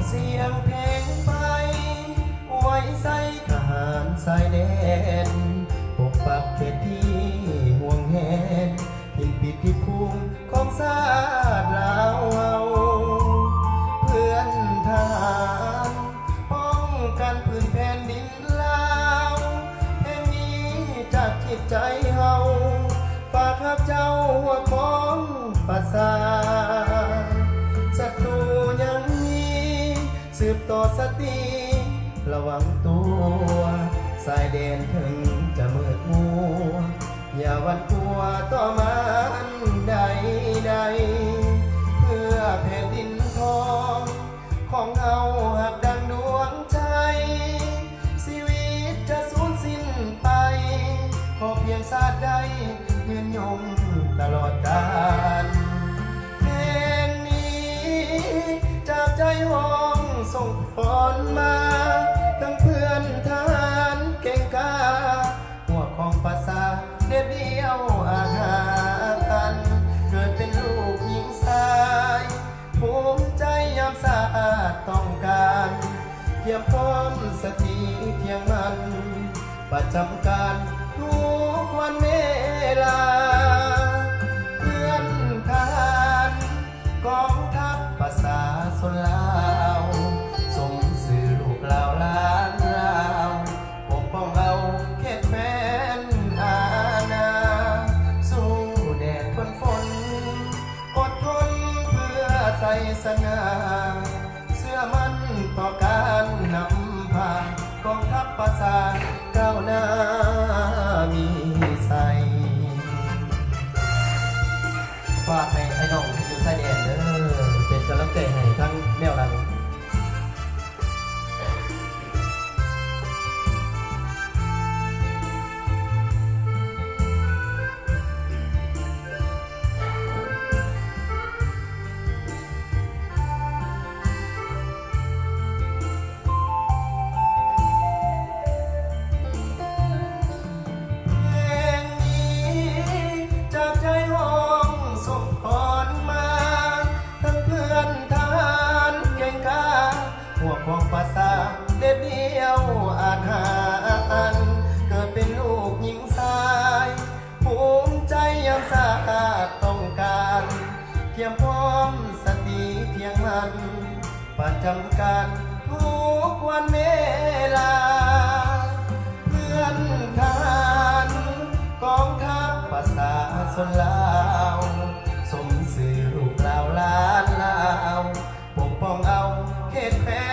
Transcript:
เสียงเพลงไปไว้ใส่ทหารสายแดนปกปักเขตที่ห่วงแหนทิ้งปิดที่ภูมิของชาติลาวเพื่อนทหารป้องกันพื้นแผ่นดินลาวแห่งนี้จากจิตใจเฮาฝากหักเจ้าหัวของประสาศัตรูยังมีสืบต่อสติระวังตัวสายแดนถึงจะมืดมัวอย่าหวั่นกลัวต่อมันใดเพื่อแผ่นดินทองของเฮาหักดังดวงใจชีวิตจะสูญสิ้นไปขอเพียงชาติใดยืนยงตลอดกาลเพลงนี้จากใจห้องส่งผลมาทั้งเพื่อนทหารเก่งกาหัวของภาษาเด็ดเดียวอาหารเกิดเป็นลูกหญิงชายภูมิใจยามสะอาดต้องการเพียบพร้อมสติเพียงมันประจำการทุกวันเวลาเพื่อนทหารกองทัพภาษาชนลาวส่งสื่อลูกลาวล้านลาวปกป้องเราเขตแคว้นอาณาสู้แดดฝนอดทนเพื่อใส่สง่าเสื้อมันต่อการนำพากองทัพภาษาก้าวหน้ามีใส่ฝากให้ไอ้น้องที่อยู่ชายแดนเด้อเป็นกำลังใจให้ทั้งแนวหลังของภาษาเด็ดเดียวอาจหารเกิดเป็นลูกหญิงชายภูมิใจยังสะอาดต้องการเพียงพร้อมสติเพียงมันประจำการทุกวันเวลาเพื่อนทหารกองทัพภาษาชนลาวสมสื่อลูกลาวล้านลาวปกป้องเอาเขตแคว้